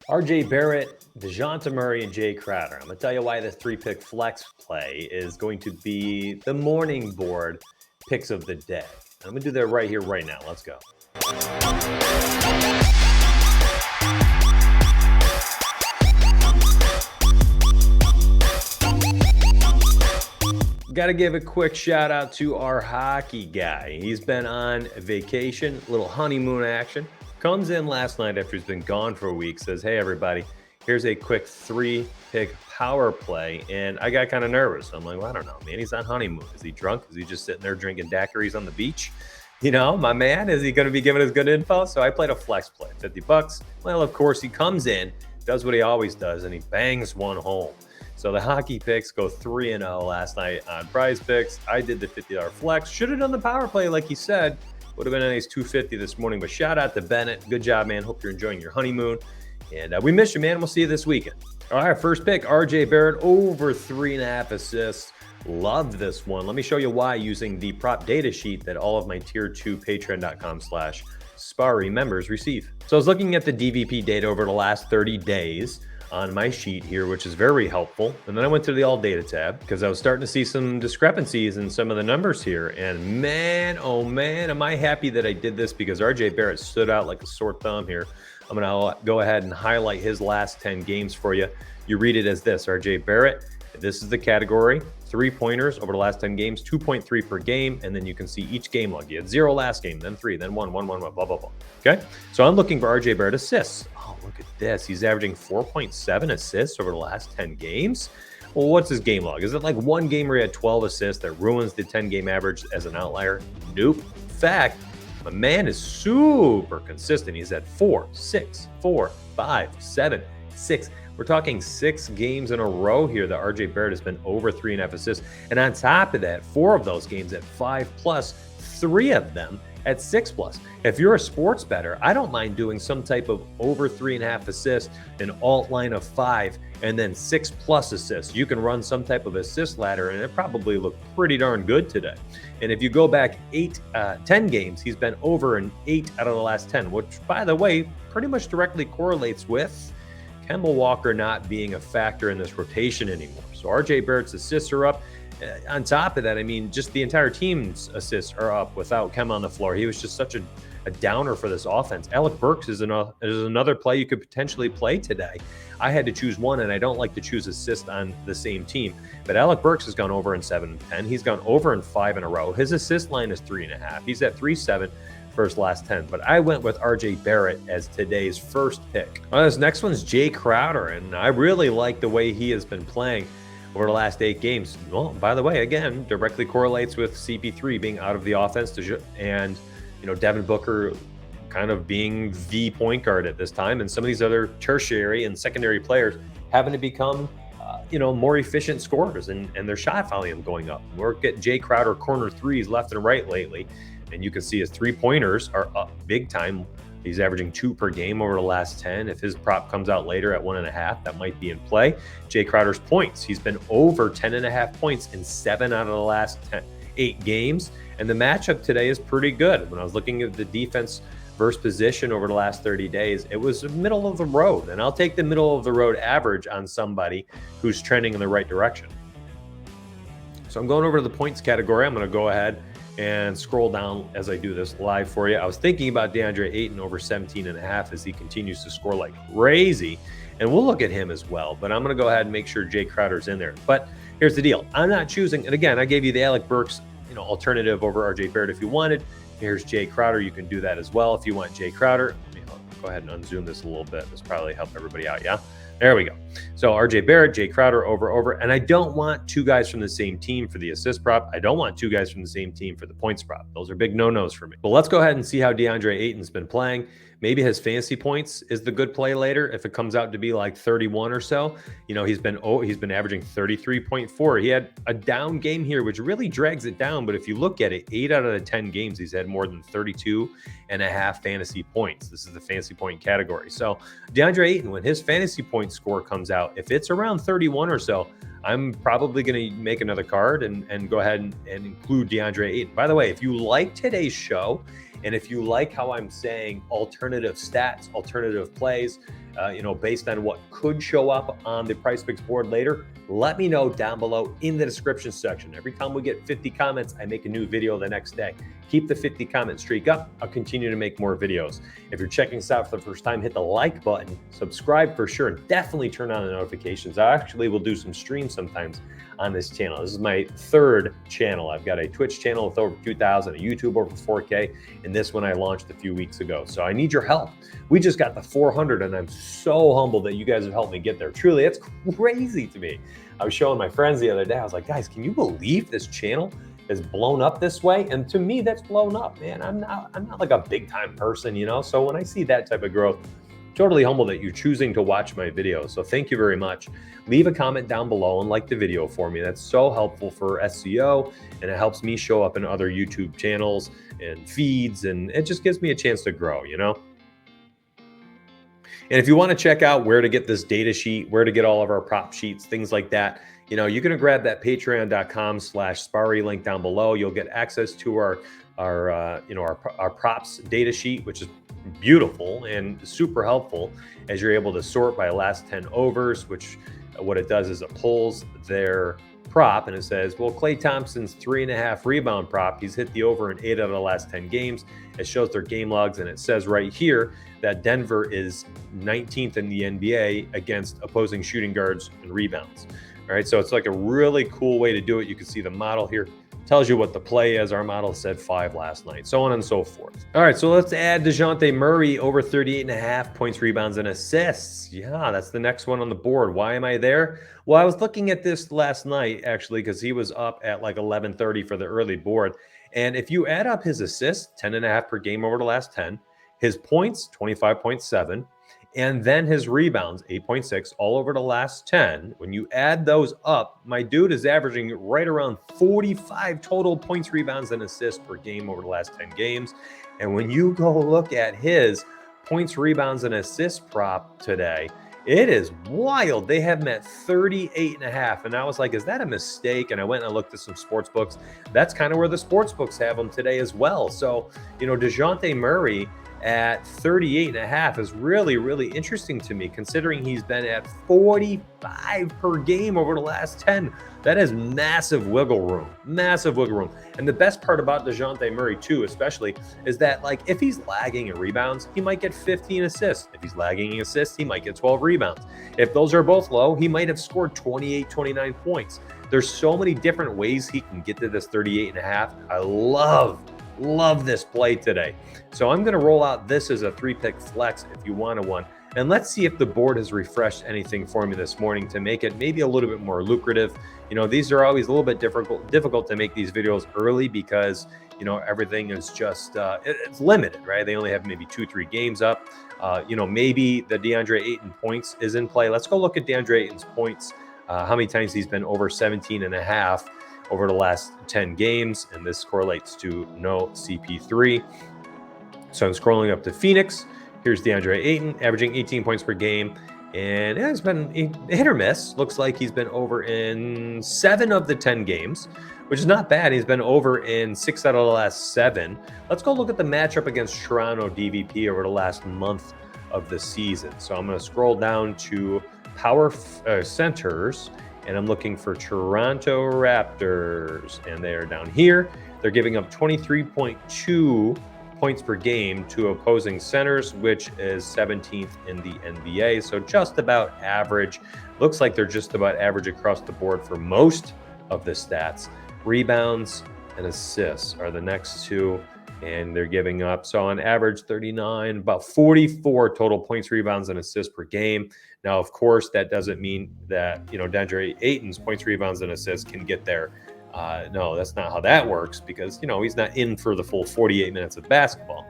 RJ Barrett, Dejounte Murray, and Jay Crowder. I'm going to tell you why this three-pick flex play is going to be the morning board picks of the day. I'm going to do that right here, right now. Let's go. Got to give a quick shout out to our hockey guy. He's been on vacation, a little honeymoon action. Comes in last night after he's been gone for a week, says, hey, everybody, here's a quick three-pick power play. And I got kind of nervous. I'm like, well, I don't know, man. He's on honeymoon. Is he drunk? Is he just sitting there drinking daiquiris on the beach? You know, my man, is he going to be giving us good info? So I played a flex play, $50. Well, of course, he comes in, does what he always does, and he bangs one home. So the hockey picks go 3-0 last night on prize picks. I did the $50 flex. Should have done the power play like he said. Would have been a nice $250 this morning. But shout out to Bennett. Good job, man. Hope you're enjoying your honeymoon. And we miss you, man. We'll see you this weekend. All right, first pick, RJ Barrett, over 3.5 assists. Love this one. Let me show you why using the prop data sheet that all of my tier 2 patreon.com/Sparry members receive. So I was looking at the DVP data over the last 30 days on my sheet here, which is very helpful. And then I went to the all data tab because I was starting to see some discrepancies in some of the numbers here. And man, oh man, am I happy that I did this because RJ Barrett stood out like a sore thumb here. I'm going to go ahead and highlight his last 10 games for you. You read it as this: RJ Barrett, this is the category, 3-pointers over the last 10 games, 2.3 per game. And then you can see each game log. You had 0 last game, then 3, then 1, 1, 1, 1, blah, blah, blah. Okay. So I'm looking for RJ Barrett assists. Oh, look at this. He's averaging 4.7 assists over the last 10 games. Well, what's his game log? Is it like one game where he had 12 assists that ruins the 10-game average as an outlier? Nope. In fact, my man is super consistent. He's at 4, 6, 4, 5, 7, 6. We're talking 6 games in a row here that RJ Barrett has been over 3.5 assists. And on top of that, 4 of those games at 5+, 3 of them at 6+. If you're a sports bettor, I don't mind doing some type of over 3.5 assists, an alt line of 5, and then 6+ assists. You can run some type of assist ladder, and it probably looked pretty darn good today. And if you go back 10 games, he's been over in 8 out of the last 10, which, by the way, pretty much directly correlates with Kemba Walker not being a factor in this rotation anymore. So RJ Barrett's assists are up. On top of that, I mean, just the entire team's assists are up without Kemba on the floor. He was just such a downer for this offense. Alec Burks is another play you could potentially play today. I had to choose one, and I don't like to choose assist on the same team. But Alec Burks has gone over in 7 and 10. He's gone over in 5 in a row. His assist line is 3.5. He's at 3.7 for his last 10. But I went with RJ Barrett as today's first pick. This next one's Jay Crowder, and I really like the way he has been playing over the last 8 games. Well, by the way, again, directly correlates with CP3 being out of the offense and, you know, Devin Booker kind of being the point guard at this time, and some of these other tertiary and secondary players having to become, more efficient scorers and their shot volume going up. We're getting Jay Crowder corner threes left and right lately, and you can see his 3-pointers are up big time. He's averaging 2 per game over the last 10. If his prop comes out later at 1.5, that might be in play. Jay Crowder's points. He's been over 10.5 points in 7 out of the last 8 games. And the matchup today is pretty good. When I was looking at the defense versus position over the last 30 days, it was middle of the road. And I'll take the middle of the road average on somebody who's trending in the right direction. So I'm going over to the points category. I'm going to go ahead and scroll down as I do this live for you. I was thinking about DeAndre Ayton over 17.5 as he continues to score like crazy. And we'll look at him as well. But I'm going to go ahead and make sure Jay Crowder's in there. But here's the deal. I'm not choosing, and again, I gave you the Alec Burks alternative over RJ Barrett if you wanted. Here's Jay Crowder. You can do that as well if you want Jay Crowder. Go ahead and unzoom this a little bit. This probably help everybody out, yeah? There we go. So RJ Barrett, Jay Crowder, over. And I don't want 2 guys from the same team for the assist prop. I don't want 2 guys from the same team for the points prop. Those are big no-nos for me. But let's go ahead and see how DeAndre Ayton's been playing. Maybe his fantasy points is the good play later if it comes out to be like 31 or so. He's been averaging 33.4. He had a down game here, which really drags it down. But if you look at it, 8 out of the 10 games, he's had more than 32.5 fantasy points. This is the fantasy point category. So DeAndre Ayton, when his fantasy point score comes out, if it's around 31 or so, I'm probably going to make another card and go ahead and include DeAndre Ayton. By the way, if you like today's show, and if you like how I'm saying alternative stats, alternative plays, based on what could show up on the price picks board later, let me know down below in the description section. Every time we get 50 comments, I make a new video the next day. Keep the 50 comment streak up. I'll continue to make more videos. If you're checking this out for the first time, hit the like button, subscribe for sure, and definitely turn on the notifications. I actually will do some streams sometimes on this channel. This is my third channel. I've got a Twitch channel with over 2,000, a YouTube over 4K, and this one I launched a few weeks ago. So I need your help. We just got the 400, and I'm so humbled that you guys have helped me get there. Truly, it's crazy to me. I was showing my friends the other day. I was like, guys, can you believe this channel is blown up this way? And to me, that's blown up, man. I'm not like a big time person, So when I see that type of growth, totally humbled that you're choosing to watch my videos. So thank you very much. Leave a comment down below and like the video for me. That's so helpful for SEO, and it helps me show up in other YouTube channels and feeds, and it just gives me a chance to grow, And if you want to check out where to get this data sheet, where to get all of our prop sheets, things like that, you're going to grab that patreon.com/Sparry link down below. You'll get access to our props data sheet, which is beautiful and super helpful as you're able to sort by last 10 overs, which what it does is it pulls their prop and it says, well, Klay Thompson's 3.5 rebound prop, he's hit the over in 8 out of the last 10 games. It shows their game logs, and it says right here that Denver is 19th in the NBA against opposing shooting guards and rebounds. All right, so it's like a really cool way to do it. You can see the model here tells you what the play is. Our model said 5 last night, so on and so forth. All right, so let's add Dejounte Murray over 38.5 points, rebounds, and assists. Yeah, that's the next one on the board. Why am I there? Well, I was looking at this last night, actually, because he was up at like 11:30 for the early board. And if you add up his assists, 10.5 per game over the last 10, his points, 25.7, and then his rebounds, 8.6, all over the last 10. When you add those up, my dude is averaging right around 45 total points, rebounds, and assists per game over the last 10 games. And when you go look at his points, rebounds, and assists prop today, it is wild. They have him at 38.5. And I was like, is that a mistake? And I went and I looked at some sports books. That's kind of where the sports books have him today as well. So, Dejounte Murray at 38.5 is really, really interesting to me, considering he's been at 45 per game over the last 10. That is massive wiggle room, massive wiggle room. And the best part about Dejounte Murray too, especially, is that if he's lagging in rebounds, he might get 15 assists. If he's lagging in assists, he might get 12 rebounds. If those are both low, he might have scored 28, 29 points. There's so many different ways he can get to this 38.5. I love this play today. So I'm going to roll out this as a 3-pick flex if you want one. And let's see if the board has refreshed anything for me this morning to make it maybe a little bit more lucrative. These are always a little bit difficult to make these videos early because, everything is just, it's limited, right? They only have maybe 2-3 games up. Maybe the DeAndre Ayton points is in play. Let's go look at DeAndre Ayton's points, how many times he's been over 17.5 over the last 10 games, and this correlates to no CP3. So I'm scrolling up to Phoenix. Here's DeAndre Ayton, averaging 18 points per game, and it's been hit or miss. Looks like he's been over in 7 of the 10 games, which is not bad. He's been over in 6 out of the last 7. Let's go look at the matchup against Toronto DVP over the last month of the season. So I'm going to scroll down to power centers, and I'm looking for Toronto Raptors, and they are down here. They're giving up 23.2 points per game to opposing centers, which is 17th in the NBA. So just about average. Looks like they're just about average across the board for most of the stats. Rebounds and assists are the next two, and they're giving up, so on average 39, about 44 total points, rebounds, and assists per game. Now, of course, that doesn't mean that, DeAndre Ayton's points, rebounds, and assists can get there. No, that's not how that works, because, he's not in for the full 48 minutes of basketball.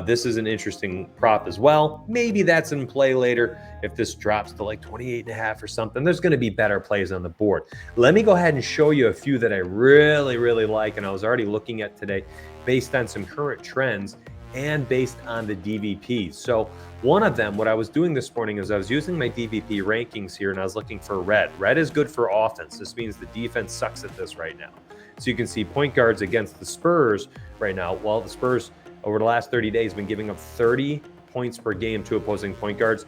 This is an interesting prop as well. Maybe that's in play later if this drops to like 28.5 or something. There's going to be better plays on the board. Let me go ahead and show you a few that I really, really like, and I was already looking at today based on some current trends and based on the DVP. So one of them, what I was doing this morning is I was using my DVP rankings here, and I was looking for red. Red is good for offense. This means the defense sucks at this right now. So you can see point guards against the Spurs right now. Well, the Spurs over the last 30 days have been giving up 30 points per game to opposing point guards.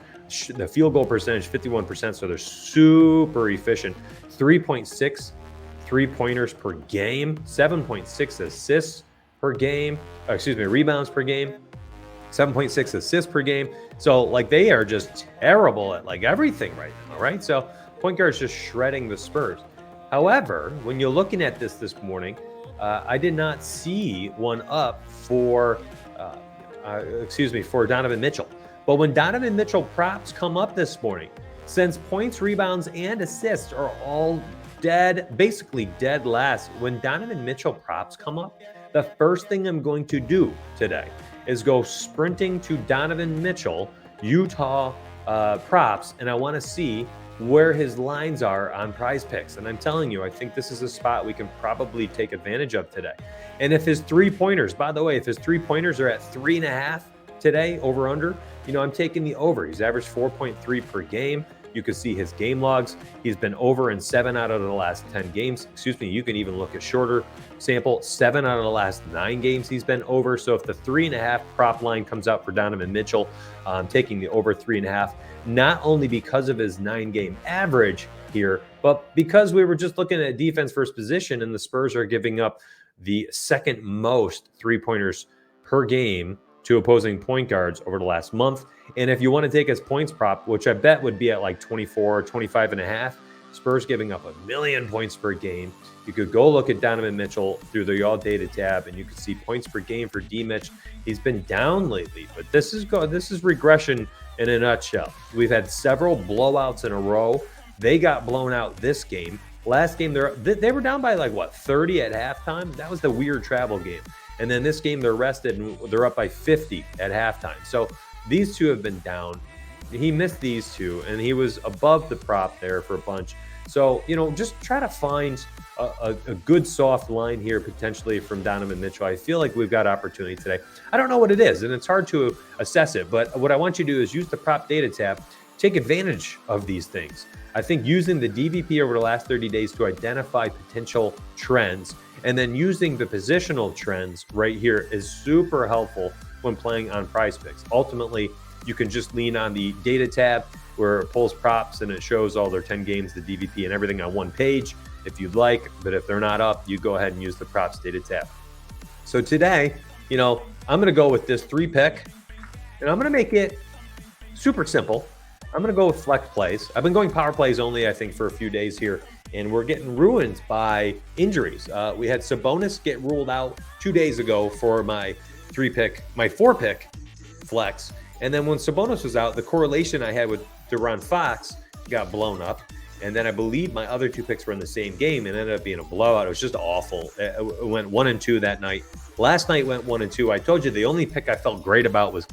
The field goal percentage, 51%. So they're super efficient. 3.6 3-pointers per game, 7.6 assists per game, rebounds per game, 7.6 assists per game. So like they are just terrible at like everything right now, right? So point guard's just shredding the Spurs. However, when you're looking at this morning, I did not see one up for Donovan Mitchell. But when Donovan Mitchell props come up this morning, since points, rebounds, and assists are all basically dead last, when Donovan Mitchell props come up, the first thing I'm going to do today is go sprinting to Donovan Mitchell, Utah props, and I want to see where his lines are on Prize Picks. And I'm telling you, I think this is a spot we can probably take advantage of today. And if his 3-pointers, by the way, if his 3-pointers are at 3.5 today, over under, I'm taking the over. He's averaged 4.3 per game. You can see his game logs. He's been over in 7 out of the last 10 games. You can even look at shorter sample. 7 out of the last 9 games he's been over. So if the 3.5 prop line comes out for Donovan Mitchell, I'm taking the over 3.5, not only because of his 9-game average here, but because we were just looking at defense first position, and the Spurs are giving up the second most 3-pointers per game to opposing point guards over the last month. And if you want to take his points prop, which I bet would be at like 24 or 25.5, Spurs giving up 1,000,000 points per game. You could go look at Donovan Mitchell through the all data tab, and you can see points per game for D-Mitch. He's been down lately, but this is regression in a nutshell. We've had several blowouts in a row. They got blown out this game. Last game, they were down by 30 at halftime. That was the weird travel game. And then this game, they're rested and they're up by 50 at halftime. So these two have been down. He missed these two, and he was above the prop there for a bunch. So, just try to find a good soft line here potentially from Donovan Mitchell. I feel like we've got opportunity today. I don't know what it is, and it's hard to assess it. But what I want you to do is use the prop data tab. Take advantage of these things. I think using the DVP over the last 30 days to identify potential trends, and then using the positional trends right here is super helpful when playing on Prize Picks. Ultimately, you can just lean on the data tab where it pulls props and it shows all their 10 games, the DVP and everything on one page if you'd like. But if they're not up, you go ahead and use the props data tab. So today, I'm going to go with this 3-pick, and I'm going to make it super simple. I'm going to go with flex plays. I've been going power plays only, I think, for a few days here, and we're getting ruined by injuries. We had Sabonis get ruled out 2 days ago for my 4-pick flex. And then when Sabonis was out, the correlation I had with De'Aaron Fox got blown up. And then I believe my other 2 picks were in the same game and ended up being a blowout. It was just awful. It went 1-2 that night. Last night went 1-2. I told you the only pick I felt great about was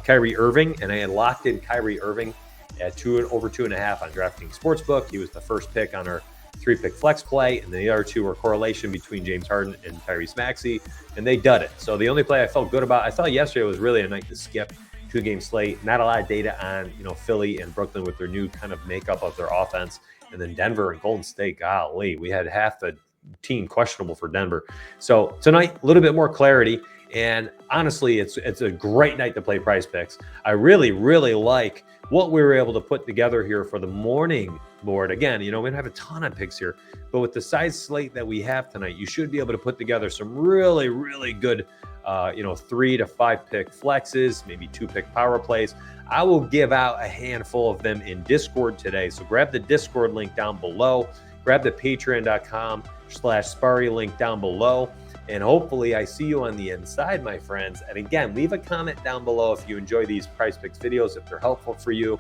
Kyrie Irving, and I had locked in Kyrie Irving at over 2.5 on DraftKings Sportsbook. He was the first pick on our 3-pick flex play, and the other 2 were correlation between James Harden and Tyrese Maxey, and they dud it. So the only play I felt good about, I thought yesterday was really a night to skip. 2-game slate, not a lot of data on Philly and Brooklyn with their new kind of makeup of their offense, and then Denver and Golden State. Golly, we had half the team questionable for Denver. So tonight, a little bit more clarity. And honestly, it's a great night to play Prize Picks. I really, really like what we were able to put together here for the morning board. Again, we don't have a ton of picks here, but with the size slate that we have tonight, you should be able to put together some really, really good 3 to 5 pick flexes, maybe 2-pick power plays. I will give out a handful of them in Discord today. So grab the Discord link down below, grab the patreon.com/Sparry link down below. And hopefully I see you on the inside, my friends. And again, leave a comment down below if you enjoy these Prize Picks videos, if they're helpful for you.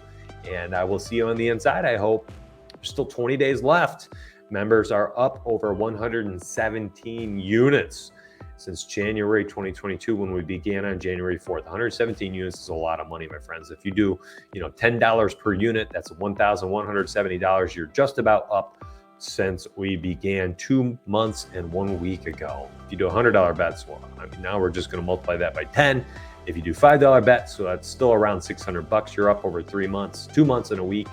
And I will see you on the inside, I hope. There's still 20 days left. Members are up over 117 units since January 2022 when we began on January 4th. 117 units is a lot of money, my friends. If you do, $10 per unit, that's $1,170. You're just about up since we began 2 months and 1 week ago. If you do $100 bets, now we're just going to multiply that by 10. If you do $5 bets, so that's still around $600. You're up over 3 months, 2 months and a week.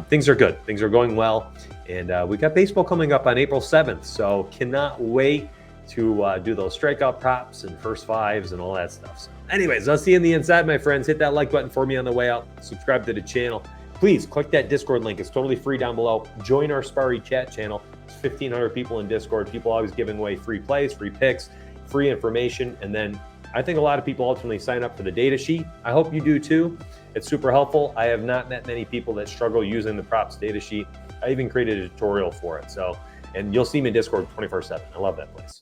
Things are good. Things are going well. And we got baseball coming up on April 7th. So cannot wait to do those strikeout props and first fives and all that stuff. So anyways, I'll see you in the inside, my friends. Hit that like button for me on the way out. Subscribe to the channel. Please click that Discord link. It's totally free down below. Join our Sparry chat channel. It's 1,500 people in Discord. People always giving away free plays, free picks, free information. And then I think a lot of people ultimately sign up for the data sheet. I hope you do too. It's super helpful. I have not met many people that struggle using the props data sheet. I even created a tutorial for it. So, and you'll see me in Discord 24/7. I love that place.